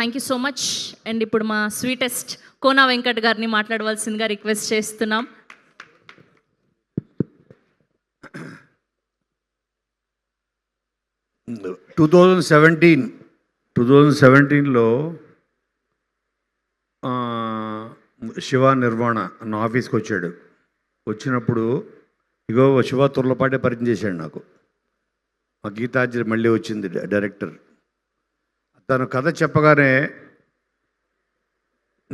Thank you so much. And ఇప్పుడు మా sweetest Kona Venkat గారిని మాట్లాడవలసిందిగా రిక్వెస్ట్ చేస్తున్నాం. టూ థౌజండ్ 17లో శివ నిర్వాణ నా ఆఫీస్కి వచ్చాడు. వచ్చినప్పుడు ఇగో శివ తుర్లపాటే పరిచయం చేశాడు నాకు. మా గీతాంజలి మళ్ళీ వచ్చింది డైరెక్టర్. తను కథ చెప్పగానే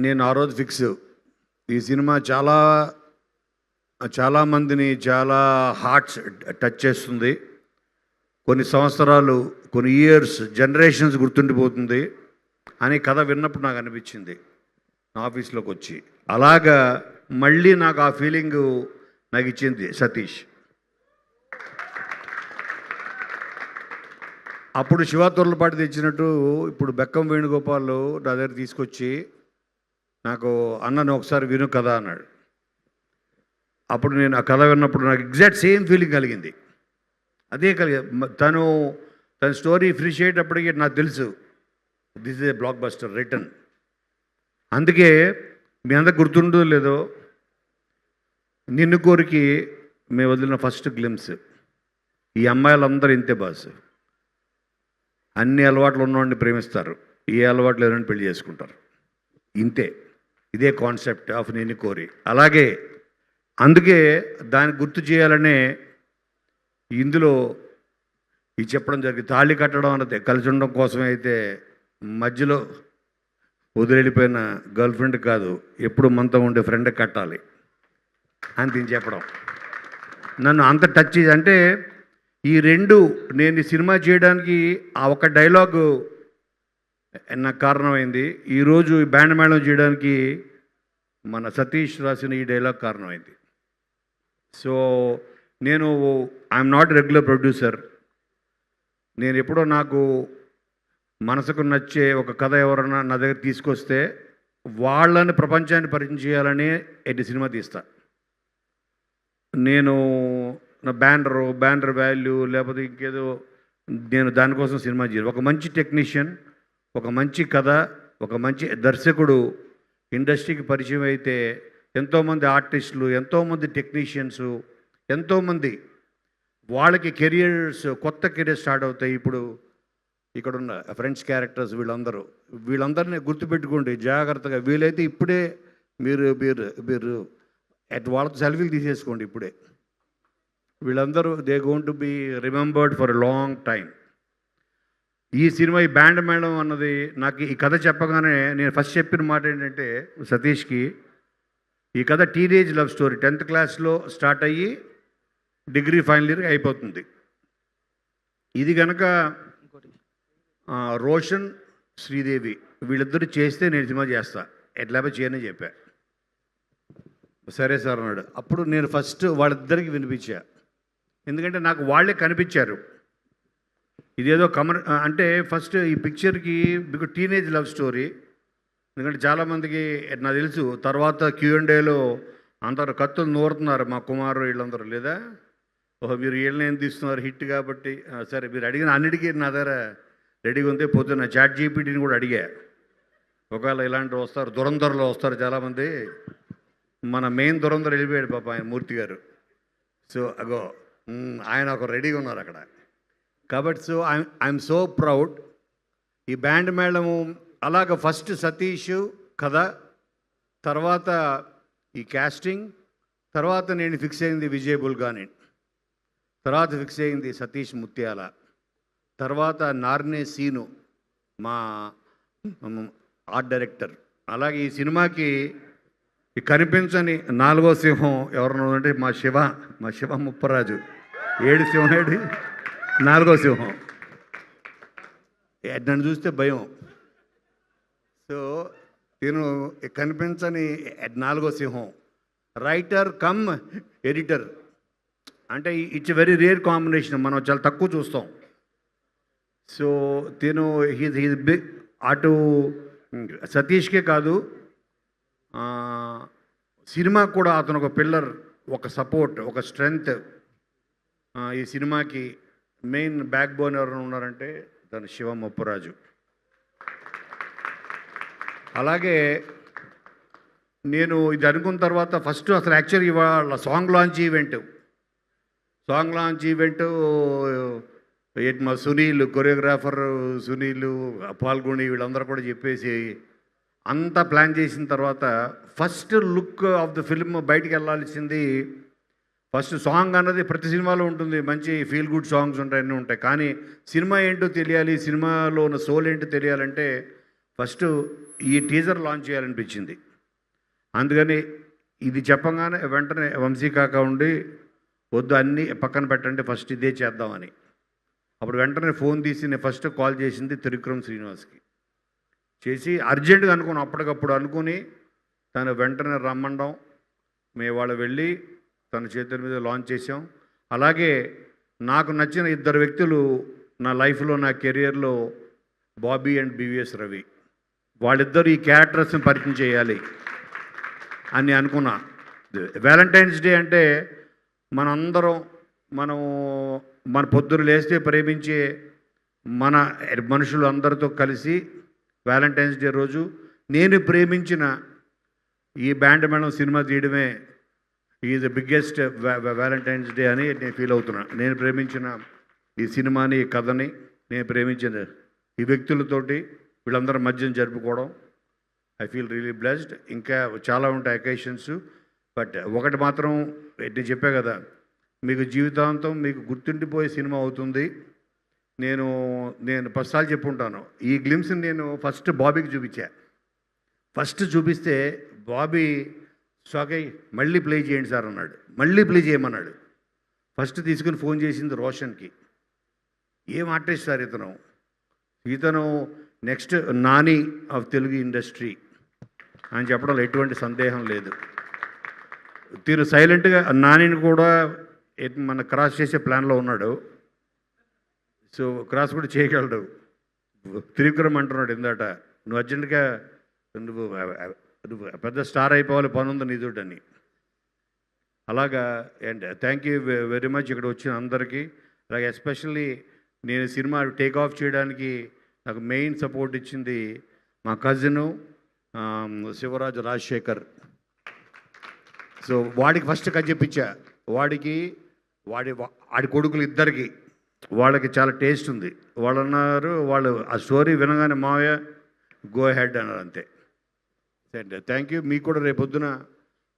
నేను ఆ రోజు ఫిక్స్, ఈ సినిమా చాలామందిని చాలా హార్ట్స్ టచ్ చేస్తుంది, కొన్ని సంవత్సరాలు, కొన్ని ఇయర్స్, జనరేషన్స్ గుర్తుండిపోతుంది అని కథ విన్నప్పుడు నాకు అనిపించింది నా ఆఫీస్లోకి వచ్చి. అలాగా మళ్ళీ నాకు ఆ ఫీలింగు నాకు ఇచ్చింది సతీష్. అప్పుడు శివ తొర్లపాటి తెచ్చినట్టు ఇప్పుడు బెక్కం వేణుగోపాల్ నా దగ్గర తీసుకొచ్చి నాకు అన్నను ఒకసారి విను కథ అన్నాడు. అప్పుడు నేను ఆ కథ విన్నప్పుడు నాకు ఎగ్జాక్ట్ సేమ్ ఫీలింగ్ కలిగింది. అదే తను స్టోరీ ఫినిష్ అయ్యేటప్పటికి నాకు తెలుసు this is a block buster return. అందుకే మీ అందరికి గుర్తుండో లేదో, నిన్ను కోరికి మేము వదిలిన ఫస్ట్ గ్లిమ్స్, ఈ అమ్మాయిలందరూ ఇంతే బాస్, అన్ని అలవాట్లు ఉన్నవాడిని ప్రేమిస్తారు, ఏ అలవాట్లు లేదని పెళ్లి చేసుకుంటారు, ఇంతే. ఇదే కాన్సెప్ట్ ఆఫ్ నిన్ను కోరి. అలాగే అందుకే దాన్ని గుర్తు చేయాలనే ఇందులో ఇది చెప్పడం జరిగింది. తాళి కట్టడం అన్నది కలిసి ఉండడం కోసమే అయితే మధ్యలో వదిలిపోయిన గర్ల్ ఫ్రెండ్ కాదు, ఎప్పుడు మనతో ఉండే ఫ్రెండ్ కట్టాలి అని దీన్ని చెప్పడం నన్ను అంత టచ్ అంటే ఈ రెండు నేను ఈ సినిమా చేయడానికి ఆ ఒక డైలాగు నాకు కారణమైంది. ఈరోజు ఈ బ్యాండ్ మేళం చేయడానికి మన సతీష్ రాసిన ఈ డైలాగ్ కారణమైంది. సో నేను ఐఎమ్ నాట్ రెగ్యులర్ ప్రొడ్యూసర్. నేను ఎప్పుడో నాకు మనసుకు నచ్చే ఒక కథ ఎవరన్నా నా దగ్గర తీసుకొస్తే వాళ్ళని ప్రపంచాన్ని పరిచయం చేయాలని ఎన్ని సినిమా తీస్తా. నేను నా బ్యానర్ వాల్యూ లేకపోతే ఇంకేదో నేను దానికోసం సినిమా చేయను. ఒక మంచి టెక్నీషియన్, ఒక మంచి కథ, ఒక మంచి దర్శకుడు ఇండస్ట్రీకి పరిచయం అయితే ఎంతోమంది ఆర్టిస్టులు, ఎంతోమంది టెక్నీషియన్స్, ఎంతోమంది వాళ్ళకి కెరియర్స్, కొత్త కెరియర్ స్టార్ట్ అవుతాయి. ఇప్పుడు ఇక్కడున్న ఫ్రెండ్స్ క్యారెక్టర్స్ వీళ్ళందరినీ గుర్తుపెట్టుకోండి జాగ్రత్తగా. వీలైతే ఇప్పుడే మీరు మీరు మీరు వాళ్ళతో సెల్ఫీలు తీసేసుకోండి ఇప్పుడే. వీళ్ళందరూ they going to be remembered for a long time. ఈ సినిమా ఈ బ్యాండ్ మేళం అన్నది నాకు ఈ కథ చెప్పగానే నేను ఫస్ట్ చెప్పిన మాట ఏంటంటే సతీష్కి, ఈ కథ టీనేజ్ లవ్ స్టోరీ. 10th క్లాస్లో స్టార్ట్ అయ్యి డిగ్రీ ఫైనల్ ఇయర్ అయిపోతుంది. ఇది కనుక రోషన్, శ్రీదేవి వీళ్ళిద్దరు చేస్తే నేను సినిమా చేస్తా, ఎట్లా చేయని చెప్పా. సరే సార్ అన్నాడు. అప్పుడు నేను ఫస్ట్ వాళ్ళిద్దరికి వినిపించా, ఎందుకంటే నాకు వాళ్ళే కనిపించారు. ఇదేదో అంటే ఫస్ట్ ఈ పిక్చర్కి మీకు టీనేజ్ లవ్ స్టోరీ. ఎందుకంటే చాలామందికి నాకు తెలుసు తర్వాత Q&Aలో అందరు కత్తులు నూరుతున్నారు, మా కుమారు వీళ్ళందరూ, లేదా ఓహో మీరు వీళ్ళని ఏం తీస్తున్నారు హిట్ కాబట్టి. సరే మీరు అడిగిన అన్నిటికీ నా దగ్గర రెడీగా ఉంది. పొద్దున్న ChatGPTని కూడా అడిగా, ఒకవేళ ఇలాంటివి వస్తారు, దురంధర్లో వస్తారు చాలామంది. మన మెయిన్ దురంధర్ వెళ్ళిపోయాడు పాప ఆయన మూర్తి గారు. సో అగో ఆయన ఒక రెడీగా ఉన్నారు అక్కడ. కాబట్టి సో ఐఎమ్ సో ప్రౌడ్. ఈ బ్యాండ్ మేళము అలాగ ఫస్ట్ సతీష్ కథ, తర్వాత ఈ క్యాస్టింగ్, తర్వాత నేను ఫిక్స్ అయింది విజయ్ బుల్గాని, తర్వాత ఫిక్స్ అయింది సతీష్ ముత్యాల, తర్వాత నార్నే సీను మా ఆర్ట్ డైరెక్టర్. అలాగే ఈ సినిమాకి ఈ కనిపించని 4వ సింహం ఎవరన్నా అంటే మా శివ ముప్పరాజు. 7 సింహం 4వ సింహం. నన్ను చూస్తే భయం. సో నేను కనిపించని 4వ సింహం, రైటర్ కమ్ ఎడిటర్. అంటే ఇట్స్ వెరీ రేర్ కాంబినేషన్, మనం చాలా తక్కువ చూస్తాం. సో తిను హీజ్ బిగ్. అటు సతీష్కే కాదు, సినిమా కూడా అతను ఒక పిల్లర్, ఒక సపోర్ట్, ఒక స్ట్రెంగ్త్. ఈ సినిమాకి మెయిన్ బ్యాక్ బోన్ ఎవరైనా ఉన్నారంటే తను శివ ముప్పరాజు. అలాగే నేను ఇది అనుకున్న తర్వాత ఫస్ట్ అసలు యాక్చువల్లీ ఇవాళ సాంగ్ లాంచ్ ఈవెంట్ మా సునీల్ కొరియోగ్రాఫర్ సునీల్ పాల్గొని వీళ్ళందరూ కూడా చెప్పేసి అంతా ప్లాన్ చేసిన తర్వాత first look of the film బయటికి వెళ్ళాల్సింది ఫస్ట్ సాంగ్ అన్నది ప్రతి సినిమాలో ఉంటుంది, మంచి ఫీల్ గుడ్ సాంగ్స్ ఉంటాయి, అన్నీ ఉంటాయి. కానీ సినిమా ఏంటో తెలియాలి, సినిమాలో ఉన్న సోల్ ఏంటో తెలియాలంటే ఫస్ట్ ఈ టీజర్ లాంచ్ చేయాలనిపించింది. అందుకని ఇది చెప్పగానే వెంటనే వంశీ కాక ఉండి వద్దు అన్నీ పక్కన పెట్టండి ఫస్ట్ ఇదే చేద్దామని. అప్పుడు వెంటనే ఫోన్ తీసి నేను ఫస్ట్ కాల్ చేసింది త్రివిక్రమ్ శ్రీనివాస్కి చేసి అర్జెంటుగా అప్పటికప్పుడు అనుకుని తను వెంటనే రమ్మండం, మేము వాళ్ళు వెళ్ళి తన చేతుల మీద లాంచ్ చేసాం. అలాగే నాకు నచ్చిన ఇద్దరు వ్యక్తులు నా లైఫ్లో నా కెరియర్లో బాబీ అండ్ బివిఎస్ రవి, వాళ్ళిద్దరు ఈ క్యారెక్టర్స్ని పరిచయం చేయాలి అని అనుకున్నా. వ్యాలంటైన్స్ డే అంటే మనం పొద్దున లేస్తే ప్రేమించే మన మనుషులు అందరితో కలిసి వ్యాలంటైన్స్ డే రోజు నేను ప్రేమించిన ఈ బ్యాండ్ మేడం సినిమా తీయడమే is the biggest Valentine's day అని నేను ఫీల్ అవుతున్నా. నేను ప్రేమించిన ఈ సినిమాని, ఈ కథని, నేను ప్రేమించిన ఈ వ్యక్తులతోటి వీళ్ళందరి మధ్యన జరుపుకోవడం ఐ ఫీల్ రియలీ బ్లెస్డ్. ఇంకా చాలా ఉంటాయి అకేషన్స్, బట్ ఒకటి మాత్రం నేను చెప్పా కదా, మీకు జీవితాంతం మీకు గుర్తుండిపోయే సినిమా అవుతుంది. నేను 10 సార్లు చెప్పుంటాను. ఈ గ్లిమ్స్ని నేను ఫస్ట్ బాబీకి చూపిస్తే బాబీ షాక్ అయ్యి మళ్ళీ ప్లే చేయండి సార్ అన్నాడు. మళ్ళీ ప్లే చేయమన్నాడు. ఫస్ట్ తీసుకుని ఫోన్ చేసింది రోషన్కి. ఏం ఆర్టిస్ట్ సార్ ఇతను next Nani of Telugu industry అని చెప్పడంలో ఎటువంటి సందేహం లేదు. తీరు సైలెంట్గా నానిని కూడా మన క్రాస్ చేసే ప్లాన్లో ఉన్నాడు. సో క్రాస్ కూడా చేయగలడు. త్రివిక్రమ్ అంటున్నాడు ఇందాట, నువ్వు అర్జెంటుగా నువ్వు పెద్ద స్టార్ అయిపోవాలి, పనుంది నీతోటని. అలాగా. And thank you very much ఇక్కడ వచ్చిన అందరికీ. అలాగే ఎస్పెషల్లీ నేను సినిమా టేక్ ఆఫ్ చేయడానికి నాకు మెయిన్ సపోర్ట్ ఇచ్చింది మా కజిను శివరాజు రాజశేఖర్. సో వాడికి ఫస్ట్ కథ చెప్పించా. వాడి కొడుకులు ఇద్దరికి వాళ్ళకి చాలా టేస్ట్ ఉంది. వాళ్ళు అన్నారు, వాళ్ళు ఆ స్టోరీ వినగానే మావయ్య గో హెడ్ అన్నారు అంతే. Thank you. మీకు కూడా రేపొద్దున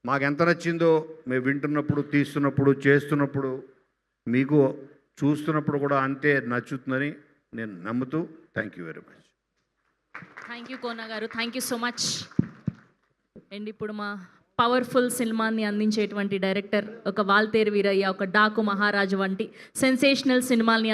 మాకు ఎంత నచ్చిందో మేము వింటున్నప్పుడు, తీస్తున్నప్పుడు, చేస్తున్నప్పుడు, మీకు చూస్తున్నప్పుడు కూడా అంతే నచ్చుతుందని నేను నమ్ముతూ thank you very much. Thank you Kona garu, thank you so much. And ఇప్పుడు మా పవర్ఫుల్ సినిమాని అందించేటువంటి డైరెక్టర్, ఒక వాల్తేరు వీరయ్య, ఒక డాకు మహారాజు వంటి సెన్సేషనల్ సినిమాల్ని